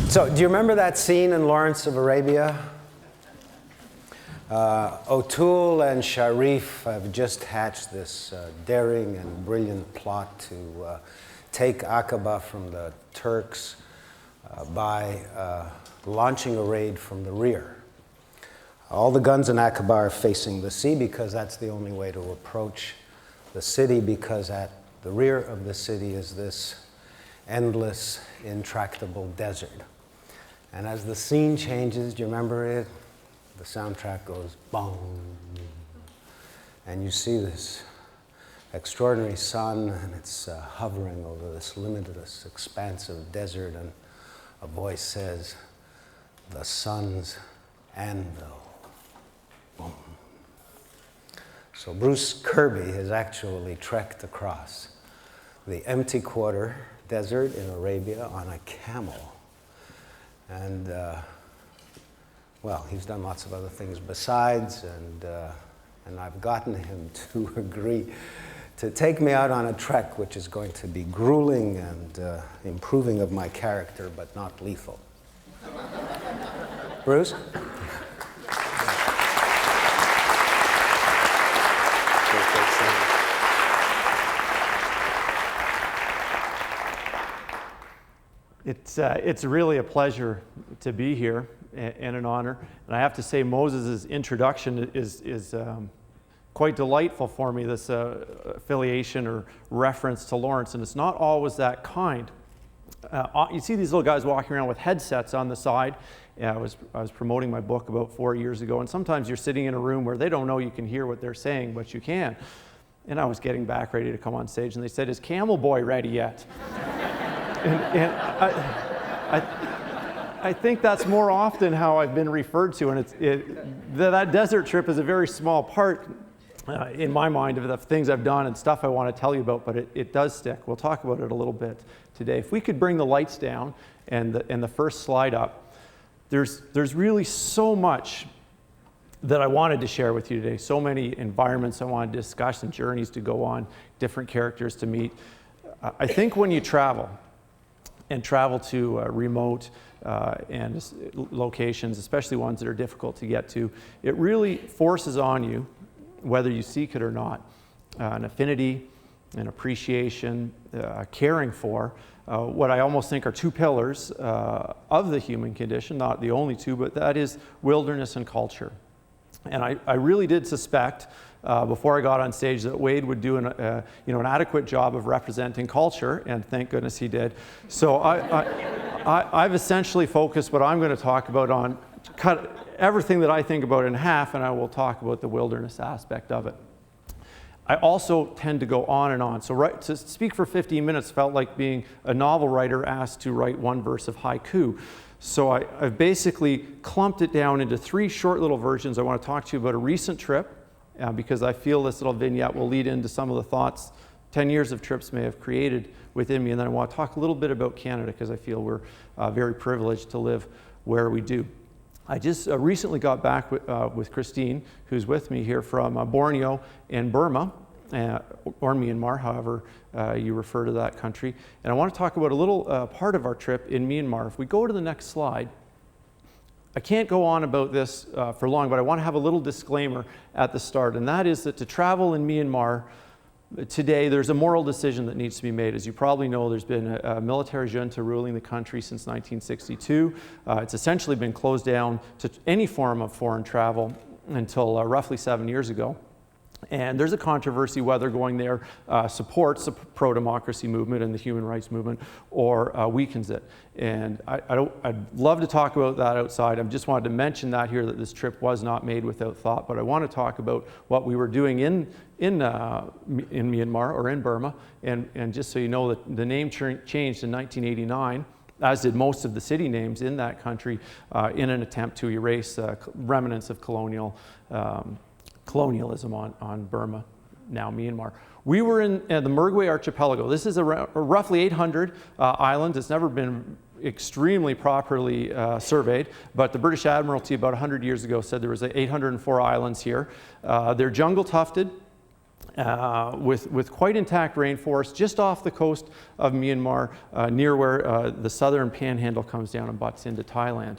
So, do you remember that scene in Lawrence of Arabia? O'Toole and Sharif have just hatched this daring and brilliant plot to take Aqaba from the Turks by launching a raid from the rear. All the guns in Aqaba are facing the sea because that's the only way to approach the city, because at the rear of the city is this endless, intractable desert. And as the scene changes, do you remember it? The soundtrack goes boom, and you see this extraordinary sun, and it's hovering over this limitless expanse of desert, and a voice says, "The sun's anvil." Boom. So Bruce Kirkby has actually trekked across the empty quarter desert in Arabia on a camel. And, well, he's done lots of other things besides, and I've gotten him to agree to take me out on a trek which is going to be grueling and improving of my character, but not lethal. Bruce? It's really a pleasure to be here and an honor. And I have to say, Moses' introduction is quite delightful for me, this affiliation or reference to Lawrence, and it's not always that kind. You see these little guys walking around with headsets on the side. I was promoting my book about 4 years ago, and sometimes you're sitting in a room where they don't know you can hear what they're saying, but you can. And I was getting back ready to come on stage, and they said, "Is Camel Boy ready yet?" And I think that's more often how I've been referred to, and that desert trip is a very small part in my mind of the things I've done and stuff I want to tell you about, but it does stick. We'll talk about it a little bit today. If we could bring the lights down and the first slide up, there's really so much that I wanted to share with you today, so many environments I wanted to discuss and journeys to go on, different characters to meet. I think when you travel to remote and locations, especially ones that are difficult to get to, it really forces on you, whether you seek it or not, an affinity, an appreciation, caring for what I almost think are two pillars of the human condition, not the only two, but that is wilderness and culture. And I really did suspect before I got on stage that Wade would do an adequate job of representing culture, and thank goodness he did. So I've essentially focused what I'm going to talk about on, cut everything that I think about in half, and I will talk about the wilderness aspect of it. I also tend to go on and on. So to speak for 15 minutes felt like being a novel writer asked to write one verse of haiku. So I've basically clumped it down into 3 short little versions. I want to talk to you about a recent trip, because I feel this little vignette will lead into some of the thoughts 10 years of trips may have created within me. And then I want to talk a little bit about Canada, because I feel we're very privileged to live where we do. I just recently got back with Christine, who's with me here, from Borneo and Burma, or Myanmar, however you refer to that country. And I want to talk about a little part of our trip in Myanmar. If we go to the next slide, I can't go on about this for long, but I want to have a little disclaimer at the start, and that is that to travel in Myanmar today, there's a moral decision that needs to be made. As you probably know, there's been a military junta ruling the country since 1962. It's essentially been closed down to any form of foreign travel until roughly 7 years ago. And there's a controversy whether going there supports the pro-democracy movement and the human rights movement, or weakens it. And I'd love to talk about that outside. I just wanted to mention that here, that this trip was not made without thought. But I want to talk about what we were doing in Myanmar, or in Burma. And just so you know, that the name changed in 1989, as did most of the city names in that country, in an attempt to erase remnants of colonialism on Burma, now Myanmar. We were in the Mergui Archipelago. This is roughly 800 islands. It's never been extremely properly surveyed, but the British Admiralty about 100 years ago said there was 804 islands here. They're jungle tufted. with quite intact rainforest just off the coast of Myanmar, near where the southern panhandle comes down and butts into Thailand.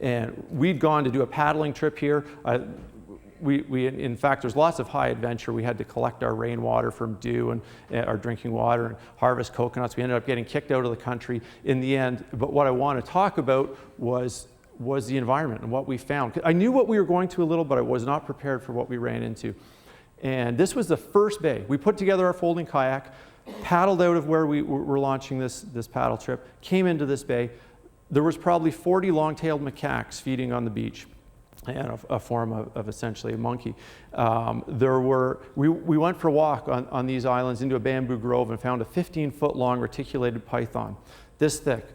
And we'd gone to do a paddling trip here. In fact, there's lots of high adventure. We had to collect our rainwater from dew and our drinking water and harvest coconuts. We ended up getting kicked out of the country in the end. But what I want to talk about was the environment and what we found. I knew what we were going to a little, but I was not prepared for what we ran into. And this was the first bay. We put together our folding kayak, paddled out of where we were launching this paddle trip, came into this bay. There was probably 40 long-tailed macaques feeding on the beach, and a form of essentially a monkey. We went for a walk on these islands into a bamboo grove and found a 15-foot long reticulated python, this thick.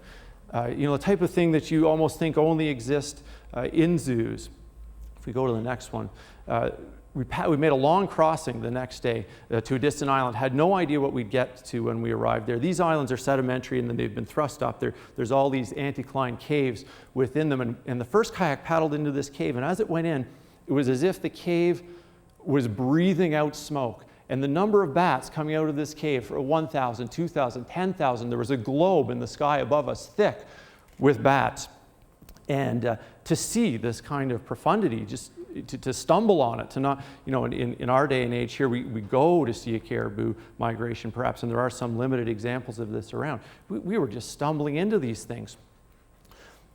The type of thing that you almost think only exists in zoos. If we go to the next one, we made a long crossing the next day to a distant island. Had no idea what we'd get to when we arrived there. These islands are sedimentary and then they've been thrust up. There's all these anticline caves within them. And the first kayak paddled into this cave, and as it went in, it was as if the cave was breathing out smoke. And the number of bats coming out of this cave, 1,000, 2,000, 10,000, there was a globe in the sky above us thick with bats. And to see this kind of profundity, just to stumble on it, to not, in our day and age here, we go to see a caribou migration perhaps, and there are some limited examples of this around. We were just stumbling into these things.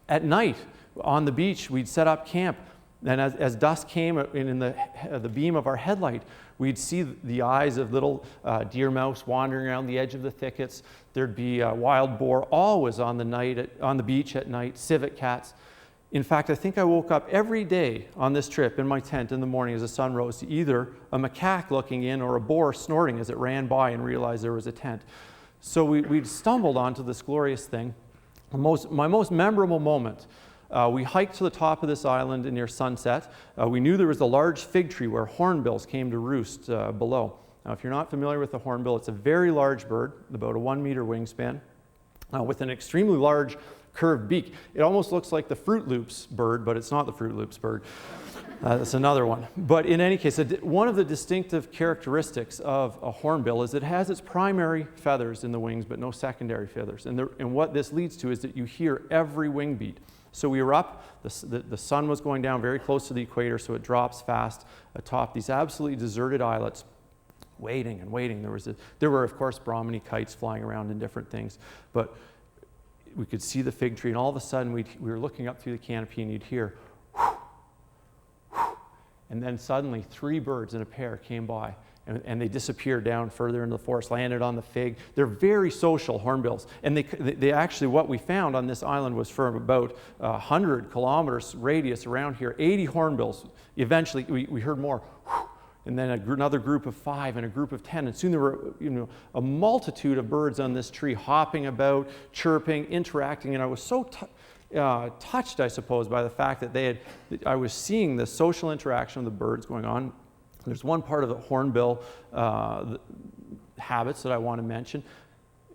At night, on the beach, we'd set up camp, and as dusk came in the beam of our headlight, we'd see the eyes of little deer mouse wandering around the edge of the thickets. There'd be wild boar always on the beach at night, civet cats. In fact, I think I woke up every day on this trip in my tent in the morning as the sun rose to either a macaque looking in or a boar snorting as it ran by and realized there was a tent. So we'd stumbled onto this glorious thing. My most memorable moment, we hiked to the top of this island near sunset. We knew there was a large fig tree where hornbills came to roost below. Now, if you're not familiar with the hornbill, it's a very large bird, about a 1 meter wingspan, with an extremely large curved beak. It almost looks like the Fruit Loops bird, but it's not the Fruit Loops bird. That's another one. But in any case, one of the distinctive characteristics of a hornbill is it has its primary feathers in the wings, but no secondary feathers. And what this leads to is that you hear every wing beat. So we were up, the sun was going down very close to the equator, so it drops fast atop these absolutely deserted islets, waiting and waiting. There were, of course, Brahminy kites flying around and different things, but we could see the fig tree, and all of a sudden we were looking up through the canopy and you'd hear, whoosh, whoosh, and then suddenly 3 birds in a pair came by and they disappeared down further into the forest, landed on the fig. They're very social hornbills, and they actually, what we found on this island was from about 100 kilometers radius around here, 80 hornbills. Eventually we heard more, whoosh, and then another group of 5 and a group of 10. And soon there were a multitude of birds on this tree hopping about, chirping, interacting. And I was so touched, I suppose, by the fact that I was seeing the social interaction of the birds going on. There's one part of the hornbill habits that I want to mention.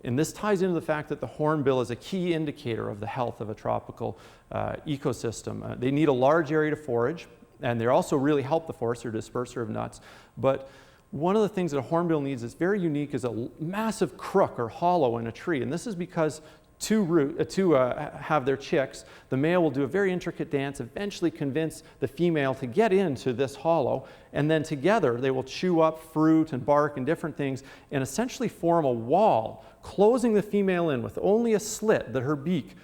And this ties into the fact that the hornbill is a key indicator of the health of a tropical ecosystem. They need a large area to forage. And they also really help the forest. They're a disperser of nuts. But one of the things that a hornbill needs that's very unique is a massive crook or hollow in a tree. And this is because to have their chicks, the male will do a very intricate dance, eventually convince the female to get into this hollow, and then together they will chew up fruit and bark and different things and essentially form a wall, closing the female in with only a slit that her beak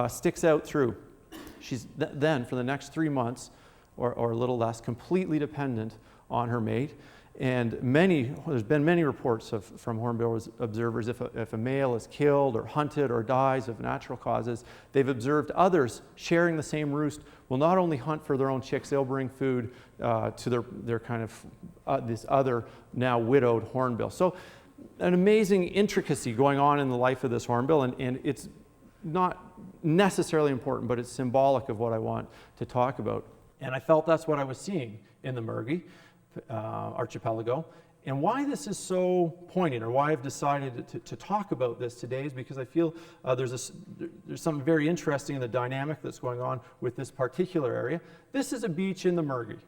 sticks out through. She's then, for the next 3 months, or a little less, completely dependent on her mate. And there's been many reports from hornbill observers, if a male is killed or hunted or dies of natural causes, they've observed others sharing the same roost will not only hunt for their own chicks, they'll bring food to their kind of, this other now widowed hornbill. So an amazing intricacy going on in the life of this hornbill, and it's not necessarily important, but it's symbolic of what I want to talk about. And I felt that's what I was seeing in the Murgi archipelago. And why this is so poignant, or why I've decided to talk about this today, is because I feel there's something very interesting in the dynamic that's going on with this particular area. This is a beach in the Murgi.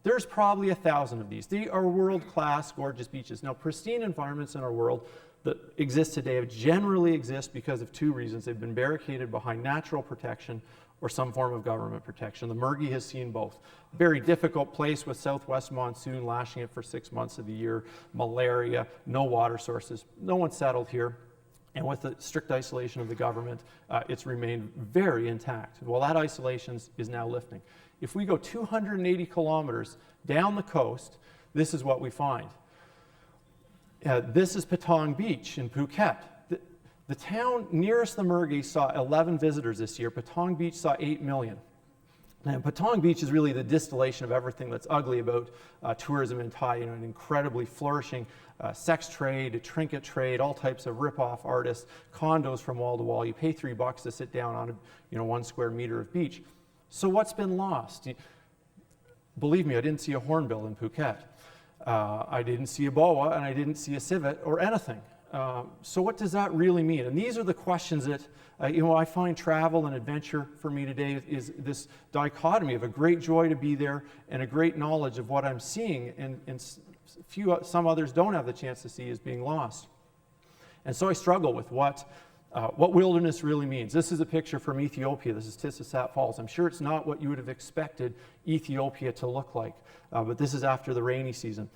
There's probably 1,000 of these. They are world-class, gorgeous beaches. Now, pristine environments in our world that exist today generally exist because of two reasons. They've been barricaded behind natural protection or some form of government protection. The Murgi has seen both. Very difficult place with southwest monsoon lashing it for 6 months of the year, malaria, no water sources. No one settled here. And with the strict isolation of the government, it's remained very intact. Well, that isolation is now lifting. If we go 280 kilometers down the coast, this is what we find. This is Patong Beach in Phuket. The town nearest the Murgi saw 11 visitors this year. Patong Beach saw 8 million. And Patong Beach is really the distillation of everything that's ugly about tourism in Thai. An incredibly flourishing sex trade, trinket trade, all types of rip-off artists, condos from wall to wall. You pay $3 to sit down on 1 square meter of beach. So what's been lost? Believe me, I didn't see a hornbill in Phuket. I didn't see a boa, and I didn't see a civet or anything. So what does that really mean? And these are the questions that I find travel and adventure for me today is this dichotomy of a great joy to be there and a great knowledge of what I'm seeing, and some others don't have the chance to see is being lost. And so I struggle with what wilderness really means. This is a picture from Ethiopia. This is Tissisat Falls. I'm sure it's not what you would have expected Ethiopia to look like, but this is after the rainy season.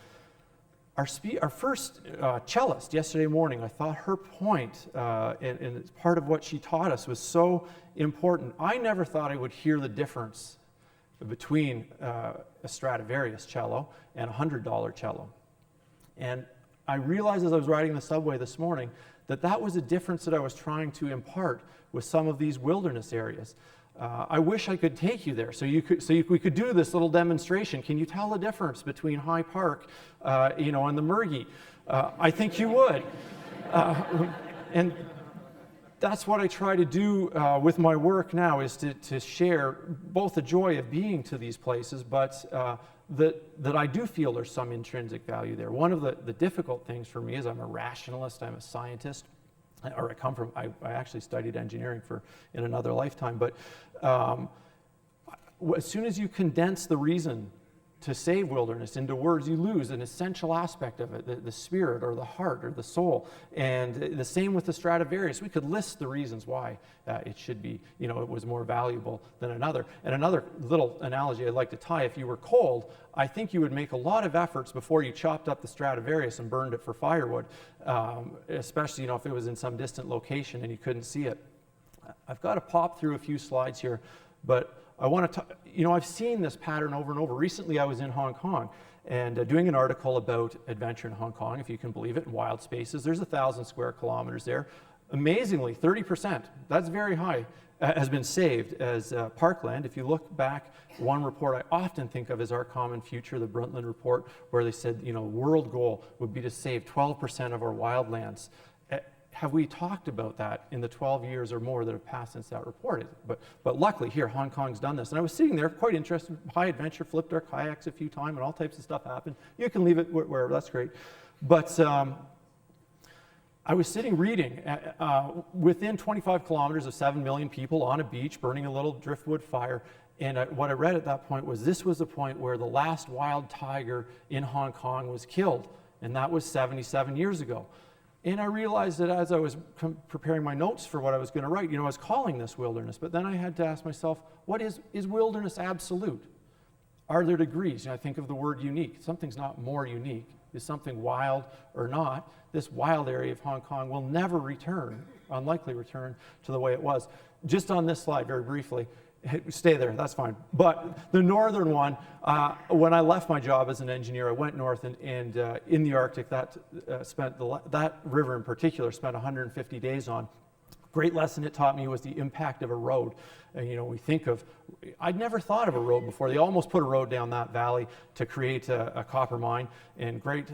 Our first cellist yesterday morning, I thought her point, and part of what she taught us was so important. I never thought I would hear the difference between a Stradivarius cello and a $100 cello. And I realized as I was riding the subway this morning that was a difference that I was trying to impart with some of these wilderness areas. I wish I could take you there we could do this little demonstration. Can you tell the difference between High Park, and the Murgi? I think you would. And that's what I try to do with my work now, is to share both the joy of being to these places, but that I do feel there's some intrinsic value there. One of the difficult things for me is I'm a rationalist, I'm a scientist. Or I actually studied engineering in another lifetime, but as soon as you condense the reason to save wilderness into words, you lose an essential aspect of it, the spirit or the heart or the soul. And the same with the Stradivarius. We could list the reasons why it should be, it was more valuable than another. And another little analogy I'd like to tie, if you were cold, I think you would make a lot of efforts before you chopped up the Stradivarius and burned it for firewood, especially, if it was in some distant location and you couldn't see it. I've got to pop through a few slides here, but I want to, I've seen this pattern over and over. Recently, I was in Hong Kong and doing an article about adventure in Hong Kong, if you can believe it, in wild spaces. There's 1,000 square kilometers there. Amazingly, 30%, that's very high, has been saved as parkland. If you look back, one report I often think of as Our Common Future, the Brundtland report, where they said, world goal would be to save 12% of our wildlands. Have we talked about that in the 12 years or more that have passed since that report? But luckily here, Hong Kong's done this. And I was sitting there quite interested, high adventure, flipped our kayaks a few times, and all types of stuff happened. You can leave it wherever, that's great. But I was sitting reading within 25 kilometers of 7 million people on a beach, burning a little driftwood fire. And what I read at that point was this was the point where the last wild tiger in Hong Kong was killed. And that was 77 years ago. And I realized that as I was preparing my notes for what I was going to write, I was calling this wilderness. But then I had to ask myself, what is wilderness absolute? Are there degrees? I think of the word unique. Something's not more unique. Is something wild or not? This wild area of Hong Kong will never return, unlikely return to the way it was. Just on this slide, very briefly, stay there, that's fine. But the northern one, when I left my job as an engineer, I went north and in the Arctic, that river in particular spent 150 days on. Great lesson it taught me was the impact of a road. And, we think of, I'd never thought of a road before. They almost put a road down that valley to create a copper mine, and great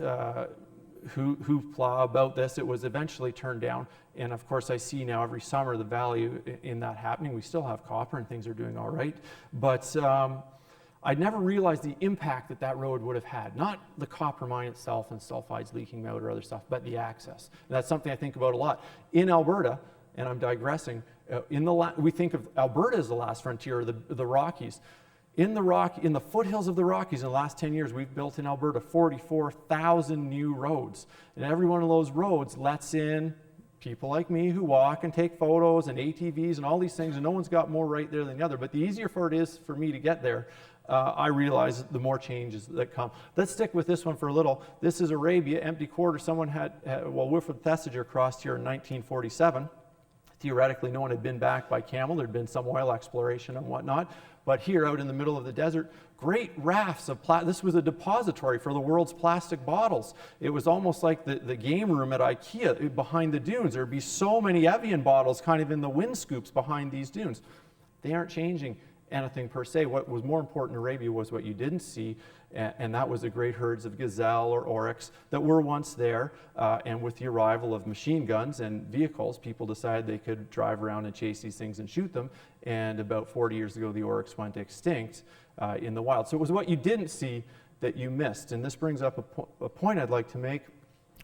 hoopla about this. It was eventually turned down. And of course, I see now every summer the value in that happening. We still have copper and things are doing all right. But I'd never realized the impact that road would have had. Not the copper mine itself and sulfides leaking out or other stuff, but the access. And that's something I think about a lot. In Alberta, and I'm digressing, we think of Alberta as the last frontier, the Rockies. In the foothills of the Rockies in the last 10 years, we've built in Alberta 44,000 new roads. And every one of those roads lets in people like me who walk and take photos and ATVs and all these things, and no one's got more right there than the other. But the easier it is for me to get there, I realize the more changes that come. Let's stick with this one for a little. This is Arabia, empty quarter. Someone Wilfred Thesiger crossed here in 1947. Theoretically, no one had been back by camel. There'd been some oil exploration and whatnot. But here, out in the middle of the desert, great rafts of plastic. This was a depository for the world's plastic bottles. It was almost like the game room at IKEA behind the dunes. There'd be so many Evian bottles kind of in the wind scoops behind these dunes. They aren't changing anything per se. What was more important in Arabia was what you didn't see, and that was the great herds of gazelle or oryx that were once there, and with the arrival of machine guns and vehicles, people decided they could drive around and chase these things and shoot them, and about 40 years ago the oryx went extinct in the wild. So it was what you didn't see that you missed, and this brings up a point I'd like to make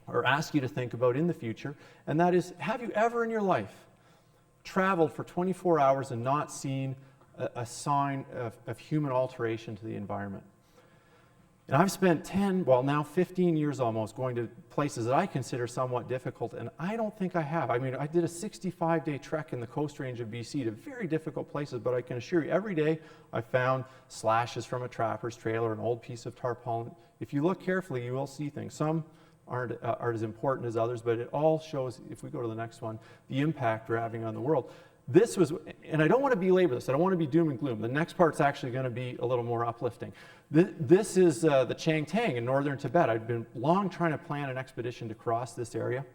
or ask you to think about in the future, and that is, have you ever in your life traveled for 24 hours and not seen a sign of human alteration to the environment? And I've spent 15 years almost going to places that I consider somewhat difficult, and I don't think I have. I mean, I did a 65-day trek in the Coast Range of BC to very difficult places, but I can assure you every day I found slashes from a trapper's trailer, an old piece of tarpaulin. If you look carefully, you will see things. Some aren't as important as others, but it all shows, if we go to the next one, the impact we're having on the world. This was, and I don't want to belabor this, I don't want to be doom and gloom. The next part's actually going to be a little more uplifting. This is the Chang Tang in northern Tibet. I've been long trying to plan an expedition to cross this area,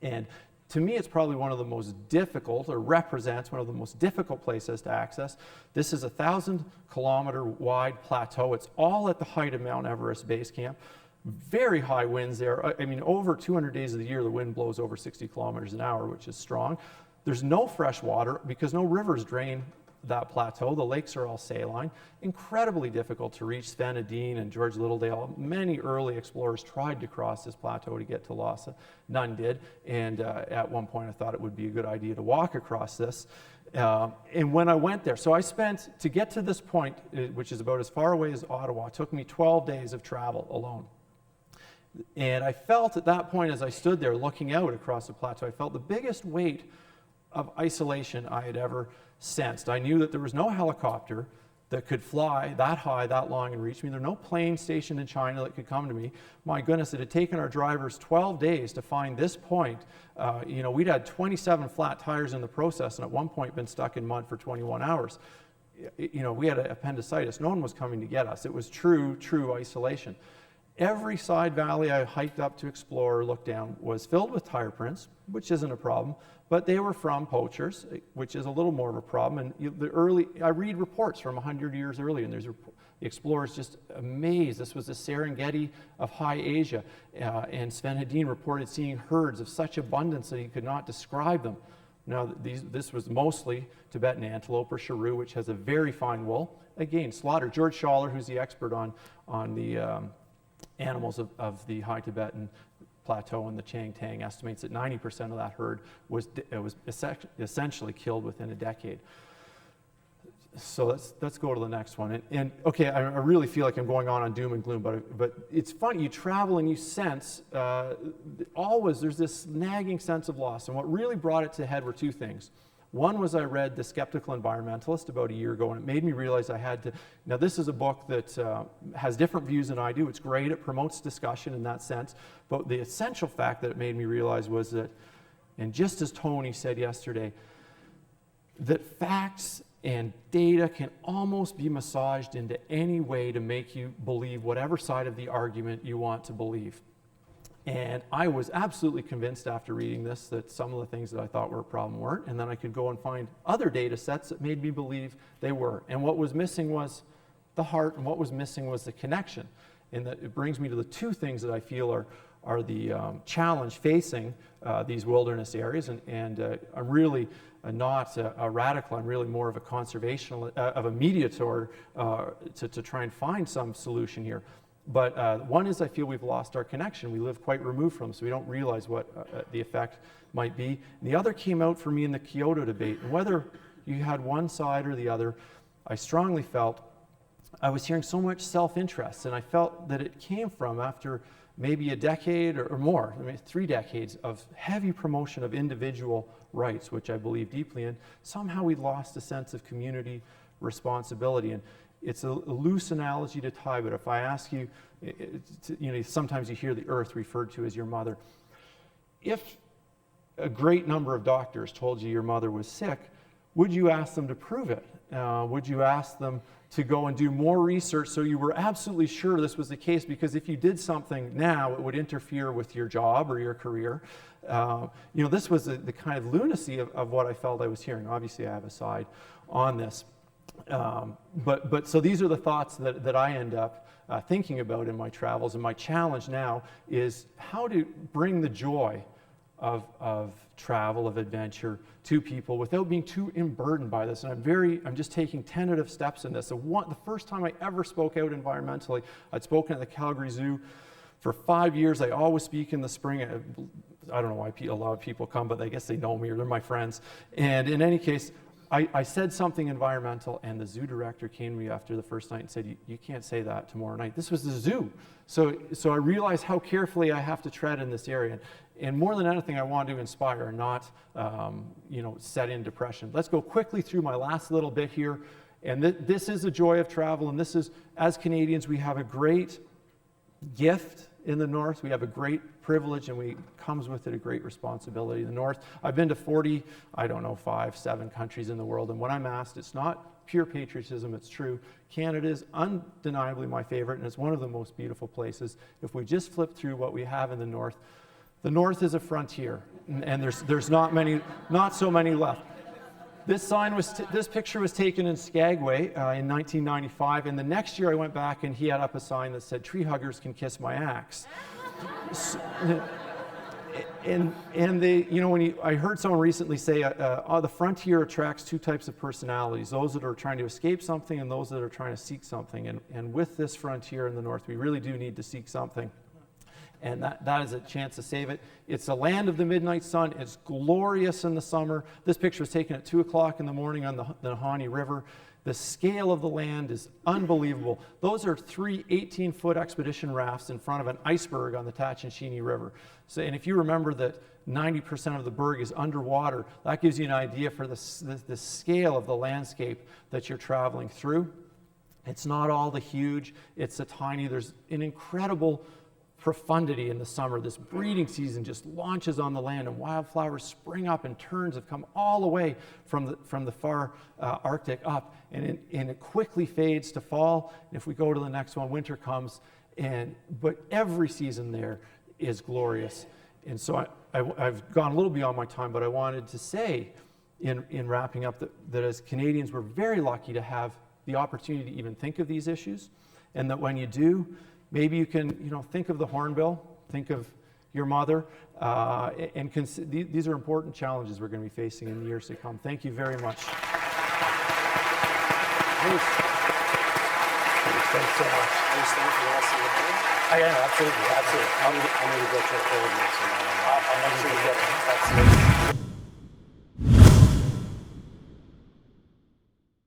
and to me it's probably one of the most difficult, or represents one of the most difficult places to access. This is a 1,000-kilometer wide plateau. It's all at the height of Mount Everest Base Camp. Very high winds there. I mean, over 200 days of the year the wind blows over 60 kilometers an hour, which is strong. There's no fresh water because no rivers drain that plateau. The lakes are all saline. Incredibly difficult to reach. Sven Hedin and George Littledale, many early explorers tried to cross this plateau to get to Lhasa. None did. And at one point I thought it would be a good idea to walk across this. And when I went there, so I spent, to get to this point, which is about as far away as Ottawa, it took me 12 days of travel alone. And I felt at that point, as I stood there looking out across the plateau, I felt the biggest weight of isolation I had ever sensed. I knew that there was no helicopter that could fly that high, that long, and reach me. There were no plane stationed in China that could come to me. My goodness, it had taken our drivers 12 days to find this point. We'd had 27 flat tires in the process, and at one point been stuck in mud for 21 hours. We had appendicitis. No one was coming to get us. It was true isolation. Every side valley I hiked up to explore, looked down, was filled with tire prints, which isn't a problem, but they were from poachers, which is a little more of a problem. And I read reports from 100 years earlier, and there's explorers just amazed. This was the Serengeti of High Asia, and Sven Hedin reported seeing herds of such abundance that he could not describe them. Now, this was mostly Tibetan antelope or charu, which has a very fine wool. Again, slaughter. George Schaller, who's the expert on the animals of the High Tibetan Plateau and the Chang Tang, estimates that 90% of that herd was essentially killed within a decade. So let's go to the next one. And okay, I really feel like I'm going on doom and gloom, but it's funny. You travel and you sense always there's this nagging sense of loss. And what really brought it to head were two things. One was I read The Skeptical Environmentalist about a year ago, and it made me realize I had to. Now, this is a book that has different views than I do. It's great. It promotes discussion in that sense. But the essential fact that it made me realize was that, and just as Tony said yesterday, that facts and data can almost be massaged into any way to make you believe whatever side of the argument you want to believe. And I was absolutely convinced after reading this that some of the things that I thought were a problem weren't, and then I could go and find other data sets that made me believe they were. And what was missing was the heart, and what was missing was the connection. And that it brings me to the two things that I feel are the challenge facing these wilderness areas. And I'm really not a radical. I'm really more of a conservational, of a mediator to try and find some solution here. But one is I feel we've lost our connection. We live quite removed from them, so we don't realize what the effect might be. And the other came out for me in the Kyoto debate. And whether you had one side or the other, I strongly felt I was hearing so much self-interest, and I felt that it came from after maybe a decade or more, 3 decades of heavy promotion of individual rights, which I believe deeply in. Somehow we lost a sense of community responsibility. And it's a loose analogy to tie, but if I ask you, sometimes you hear the earth referred to as your mother. If a great number of doctors told you your mother was sick, would you ask them to prove it? Would you ask them to go and do more research so you were absolutely sure this was the case? Because if you did something now, it would interfere with your job or your career. This was the kind of lunacy of what I felt I was hearing. Obviously, I have a side on this. But so these are the thoughts that I end up thinking about in my travels. And my challenge now is how to bring the joy of travel, of adventure to people without being too burdened by this. And I'm just taking tentative steps in this. So the first time I ever spoke out environmentally, I'd spoken at the Calgary Zoo for 5 years. I always speak in the spring. I don't know why a lot of people come, but I guess they know me or they're my friends. And in any case, I said something environmental, and the zoo director came to me after the first night and said, you can't say that tomorrow night. This was the zoo. So I realized how carefully I have to tread in this area. And more than anything, I want to inspire, not set in depression. Let's go quickly through my last little bit here. And this is a joy of travel, and this is, as Canadians, we have a great gift in the North. We have a great privilege, and comes with it a great responsibility. The North, I've been to 40, 5, 7 countries in the world, and when I'm asked, it's not pure patriotism, it's true. Canada is undeniably my favorite, and it's one of the most beautiful places. If we just flip through what we have in the North is a frontier, and there's not so many left. This picture was taken in Skagway in 1995, and the next year I went back and he had up a sign that said, "Tree huggers can kiss my axe." I heard someone recently say, the frontier attracts 2 types of personalities: those that are trying to escape something and those that are trying to seek something. And with this frontier in the North, we really do need to seek something. And that is a chance to save it. It's a land of the midnight sun. It's glorious in the summer. This picture was taken at 2 o'clock in the morning on the Nahanni River. The scale of the land is unbelievable. Those are 3 18-foot expedition rafts in front of an iceberg on the Tachinshini River. And if you remember that 90% of the berg is underwater, that gives you an idea for the scale of the landscape that you're traveling through. It's not all the huge. It's a tiny. There's an incredible profundity in the summer. This breeding season just launches on the land, and wildflowers spring up, and terns have come all the way from the far Arctic up, and it quickly fades to fall. And if we go to the next one, winter comes, but every season there is glorious. And so I've gone a little beyond my time, but I wanted to say in wrapping up that as Canadians, we're very lucky to have the opportunity to even think of these issues, and that when you do, maybe you can, think of the Hornbill, think of your mother, and these are important challenges we're going to be facing in the years to come. Thank you very much. Thanks so much. Yeah, absolutely. I'm going to go check coordinates. I'm not sure you get it.